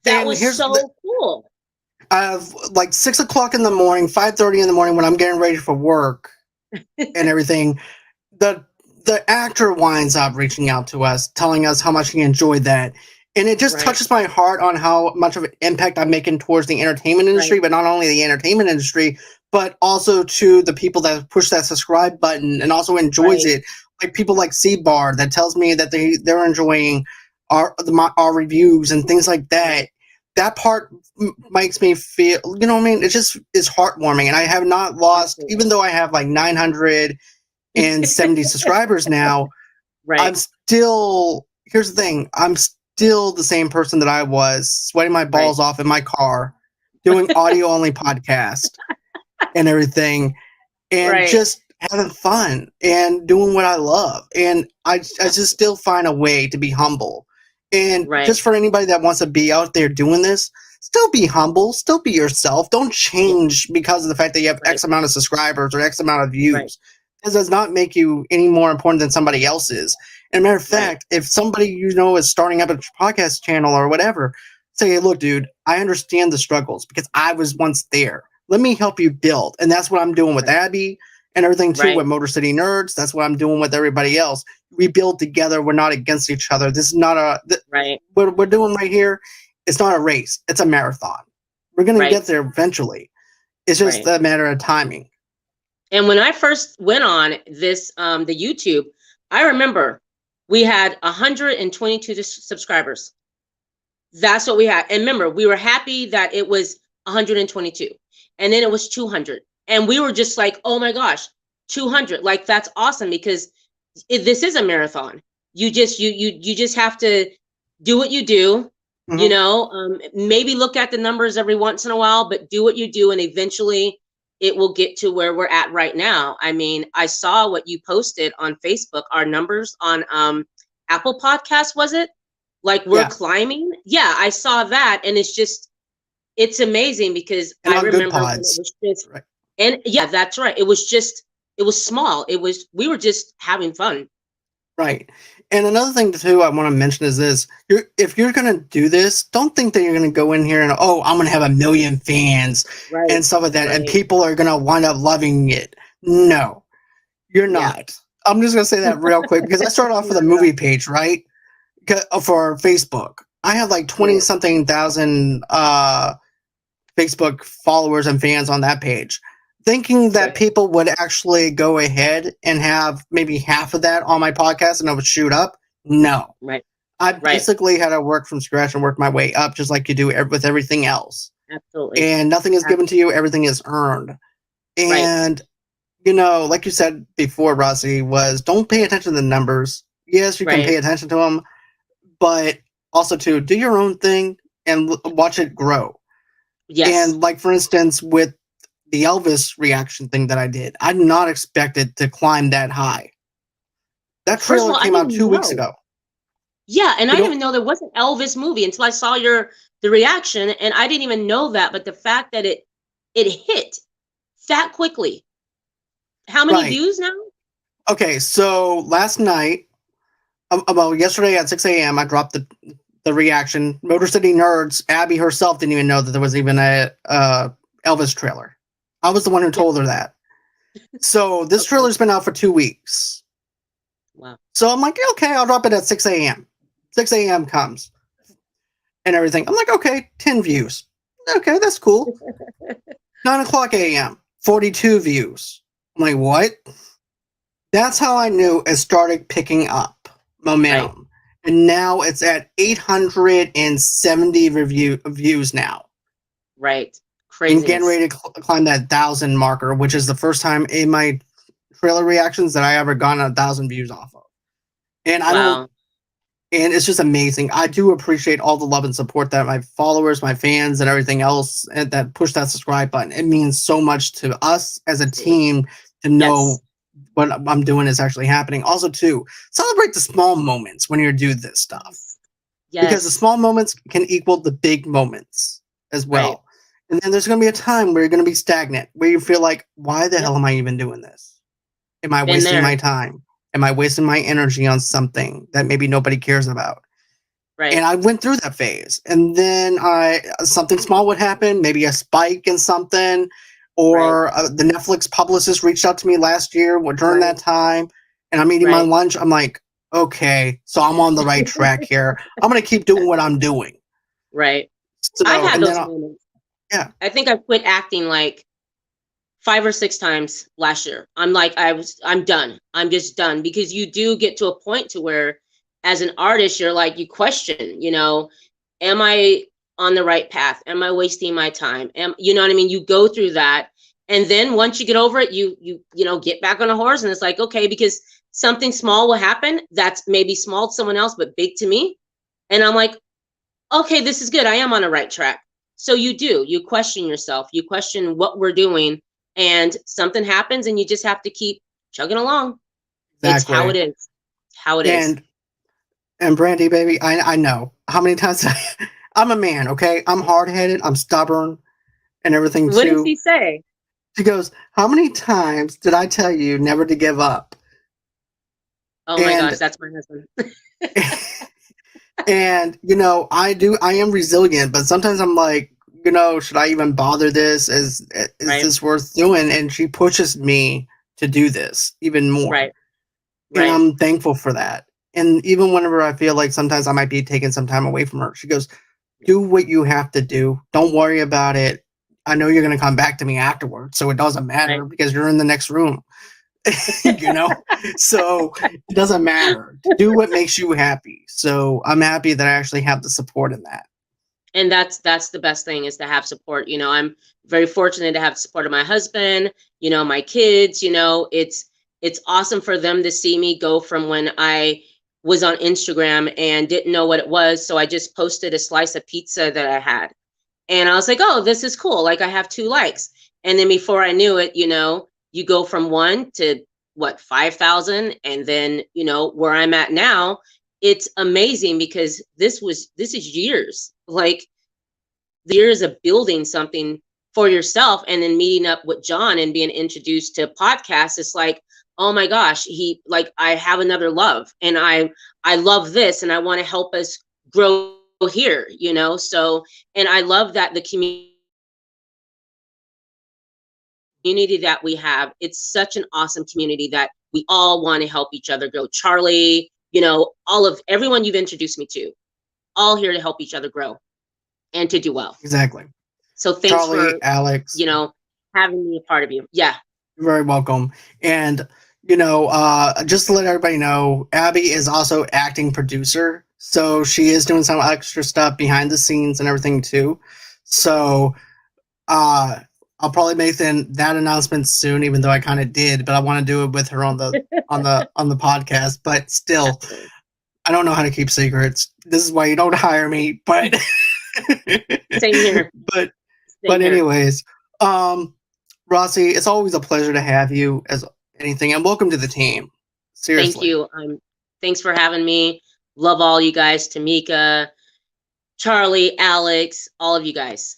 That And was here's so cool. like 6 o'clock in the morning, 5:30 in the morning when I'm getting ready for work and everything. The the actor winds up reaching out to us, telling us how much he enjoyed that, and it just Right, touches my heart on how much of an impact I'm making towards the entertainment right, industry, but not only the entertainment industry, but also to the people that push that subscribe button and also enjoys right, it. Like people like C Bar that tells me that they're enjoying our reviews and things like right. that. That part makes me feel, what I mean? It just is heartwarming, and I have not lost, even Absolutely. though I have like 970 subscribers now. I'm Right, still, here's the thing, I'm still the same person that I was, sweating my right, balls off in my car, doing audio only podcast and everything, and right, just having fun and doing what I love. And I just still find a way to be humble. And right. just for anybody that wants to be out there doing this, still be humble, still be yourself. Don't Yeah, change because of the fact that you have right, X amount of subscribers or X amount of right, views. This does not make you any more important than somebody else is. And matter of right, fact, if somebody is starting up a podcast channel or whatever, say, hey, look, dude, I understand the struggles because I was once there. Let me help you build. And that's what I'm doing with right, Abby and everything too right, with Motor City Nerds. That's what I'm doing with everybody else. We build together. We're not against each other. This is not right, what we're doing right here. It's not a race. It's a marathon. We're going to right, get there eventually. It's just right. a matter of timing. And when I first went on this, the YouTube, I remember we had 122 subscribers. That's what we had. And remember, we were happy that it was 122. And then it was 200. And we were just like, oh my gosh, 200. Like, that's awesome because this is a marathon. You just have to do what you do, Mm-hmm. maybe look at the numbers every once in a while, but do what you do. And eventually it will get to where we're at right now. I mean, I saw what you posted on Facebook, our numbers on Apple Podcast, was it? Like we're Yeah. climbing. Yeah, I saw that. And it's amazing because And I on Good remember when it Pods. was just, Right. and yeah, that's right. It was small. We were just having fun. Right. And another thing too I want to mention is this. If you're gonna do this, don't think that you're gonna go in here and I'm gonna have a million fans Right. and stuff like that, and Right. people are gonna wind up loving it. No, you're Yeah. not. I'm just gonna say that real quick because I started off with a Not at all. movie page, right? For Facebook. I have like 20 Right. something thousand Facebook followers and fans on that page. Thinking that Right. people would actually go ahead and have maybe half of that on my podcast and I would shoot up. No. Right. I Right. basically had to work from scratch and work my way up just like you do with everything else. Absolutely. And nothing is given to you, everything is earned. Right. And, like you said before, Rossi, was don't pay attention to the numbers. Yes, you can Right. pay attention to them, but also to do your own thing and watch it grow. Yes. And like for instance, with the Elvis reaction thing that I did, I did not expect it to climb that high. That First of trailer all, I came didn't out even 2 weeks know. ago. Yeah, and I You didn't know, even know there was an Elvis movie until I saw the reaction, and I didn't even know that. But the fact that it hit that quickly. How many right? views now? Okay, so last night, well, yesterday at 6 a.m., I dropped the reaction. Motor City Nerds, Abby herself didn't even know that there was even a Elvis trailer. I was the one who Yeah. told her that. So this Okay. trailer's been out for 2 weeks. Wow. So I'm like, okay, I'll drop it at 6 a.m. 6 a.m. comes and everything. I'm like, okay, 10 views. Okay, that's cool. 9 o'clock a.m., 42 views. I'm like, what? That's how I knew it started picking up Right. momentum. And now it's at 870 views now. Right. And getting Craziness. ready to climb that 1,000 marker, which is the first time in my trailer reactions that I ever gotten 1,000 views off of. And I don't, Wow. and it's just amazing. I do appreciate all the love and support that my followers, my fans, and everything else that push that subscribe button. It means so much to us as a Absolutely. team to Yes. know what I'm doing is actually happening. Also, too, celebrate the small moments when you do this stuff Yes. because the Yes. small moments can equal the big moments as Right. well. And then there's going to be a time where you're going to be stagnant, where you feel like, why the Yep. hell am I even doing this? Am I Been wasting my there. time? Am I wasting my energy on something that maybe nobody cares about? And Right. I went through that phase. And then I something small would happen, maybe a spike in something, Right. or the Netflix publicist reached out to me last year during that Right. time, and I'm eating my Right. lunch. I'm like, okay, so I'm on the right track here. I'm gonna keep doing what I'm doing. Right. I've So, had and then those moments. yeah, I think I quit acting like 5 or 6 times last year. I'm like, I'm done. I'm just done because you do get to a point to where, as an artist, you're like, you question, am I on the right path? Am I wasting my time? You know what I mean? You go through that, and then once you get over it, you get back on a horse, and it's like, okay, because something small will happen that's maybe small to someone else but big to me, and I'm like, okay, this is good. I am on the right track. So you question yourself, you question what we're doing, and something happens, and you just have to keep chugging along. It's how it exactly. is. How it is. And Brandy, baby, I know how many times I'm a man. Okay, I'm hard headed. I'm stubborn and everything What does too. he say? She goes, how many times did I tell you never to give up? Oh my gosh, And that's my husband. and I am resilient, but sometimes I'm like, should I even bother this? Is Right, this worth doing? And she pushes me to do this even more. right, And right, I'm thankful for that. And even whenever I feel like sometimes I might be taking some time away from her, she goes, do what you have to do. Don't worry about it. I know you're going to come back to me afterwards, so it doesn't right. matter because you're in the next room. you know so it doesn't matter. Do what makes you happy. So I'm happy that I actually have the support in that. And that's the best thing, is to have support. I'm very fortunate to have support of my husband, my kids. It's awesome for them to see me go from when I was on Instagram and didn't know what it was, so I just posted a slice of pizza that I had, and I was like, oh, this is cool, like I have 2 likes. And then before I knew it, you go from one to what, 5,000, and then where I'm at now. It's amazing because this is years, like the years of building something for yourself, and then meeting up with John and being introduced to podcasts. It's like, oh my gosh, I have another love, and I love this, and I want to help us grow here, so. And I love that the community that we have, it's such an awesome community that we all want to help each other grow. Charlie, all of everyone you've introduced me to, all here to help each other grow and to do well. Exactly. So thanks Charlie, for, Alex, having me a part of you. Yeah. you're very welcome. And just to let everybody know, Abby is also acting producer, so she is doing some extra stuff behind the scenes and everything too. So uh I'll probably make that announcement soon, even though I kind of did, but I want to do it with her on the podcast. But still, Absolutely. I don't know how to keep secrets. This is why you don't hire me. But Same here. but Same here. anyways, um, Rossie, it's always a pleasure to have you as anything, and welcome to the team. Thank Seriously, you. Thanks for having me. Love all you guys, Tamika, Charlie, Alex, all of you guys.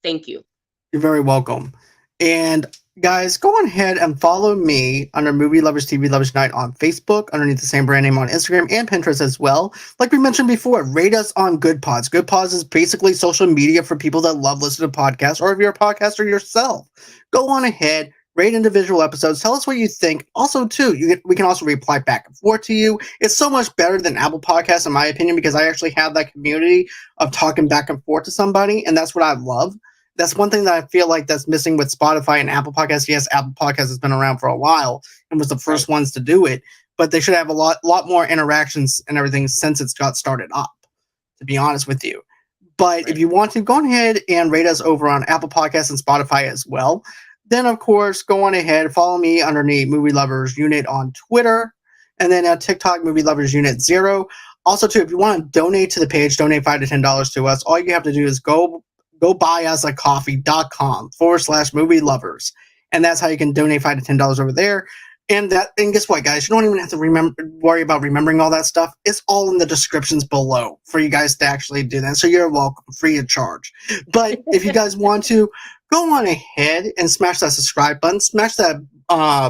Thank you. you're very welcome. And guys, go on ahead and follow me under Movie Lovers TV Lovers Night on Facebook, underneath the same brand name on Instagram and Pinterest as well. Like we mentioned before, rate us on Good Pods. Good Pods is basically social media for people that love listening to podcasts, or if you're a podcaster yourself, go on ahead, rate individual episodes. Tell us what you think. Also, too, we can also reply back and forth to you. It's so much better than Apple Podcasts, in my opinion, because I actually have that community of talking back and forth to somebody, and that's what I love. That's one thing that I feel like that's missing with Spotify and Apple Podcasts. Yes, Apple Podcasts has been around for a while and was the first ones to do it, but they should have a lot more interactions and everything since it's got started up, to be honest with you. But if you want to, go on ahead and rate us over on Apple Podcasts and Spotify as well. Then, of course, go on ahead, follow me underneath Movie Lovers Unit on Twitter, and then at TikTok, Movie Lovers Unit 0. Also, too, if you want to donate to the page, donate $5 to $10 to us. All you have to do is go buy us a coffee.com/movie lovers. And that's how you can donate $5 to $10 over there. And guess what, guys? You don't even have to worry about remembering all that stuff. It's all in the descriptions below for you guys to actually do that. So you're welcome, free of charge. But if you guys want to, go on ahead and smash that subscribe button. Smash that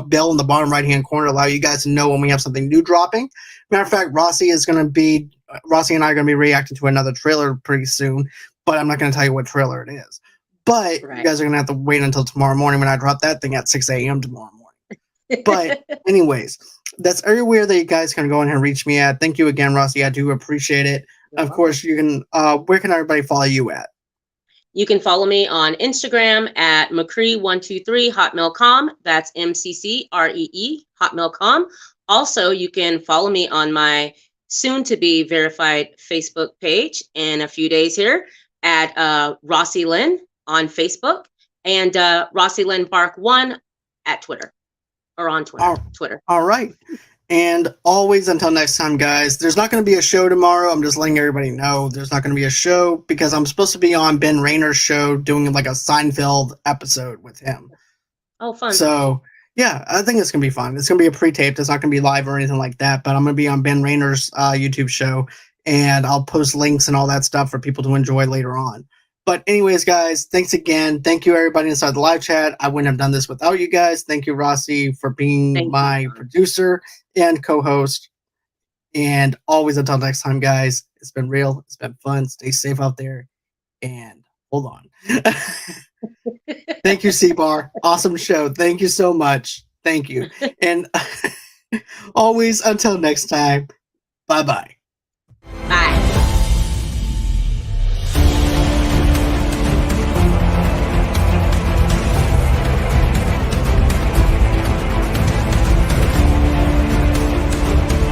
bell in the bottom right-hand corner to allow you guys to know when we have something new dropping. Matter of fact, Rossie and I are going to be reacting to another trailer pretty soon. But I'm not going to tell you what trailer it is. But you guys are going to have to wait until tomorrow morning when I drop that thing at 6 a.m. tomorrow morning. But anyways, that's everywhere that you guys can go in and reach me at. Thank you again, Rossie. I do appreciate it. Of course, you can. Where can everybody follow you at? You can follow me on Instagram at Mccree123 hotmail.com. That's MCCREE hotmail.com. Also, you can follow me on my soon-to-be verified Facebook page in a few days here at Rossie Lynn on Facebook and Rossie Lynn Bark 1 at Twitter or on Twitter. All right. And always until next time, guys, there's not going to be a show tomorrow. I'm just letting everybody know there's not going to be a show because I'm supposed to be on Ben Raynor's show doing like a Seinfeld episode with him. Oh, fun. So, yeah, I think it's going to be fun. It's going to be a pre-taped. It's not going to be live or anything like that, but I'm going to be on Ben Raynor's YouTube show, and I'll post links and all that stuff for people to enjoy later on. But anyways, guys, thanks again. Thank you, everybody inside the live chat. I wouldn't have done this without you guys. Thank you, Rossie, for being my producer and co-host. And always until next time, guys, it's been real. It's been fun. Stay safe out there. And hold on. Thank you, C-Bar. Awesome show. Thank you so much. Thank you. And always until next time, bye-bye. Bye.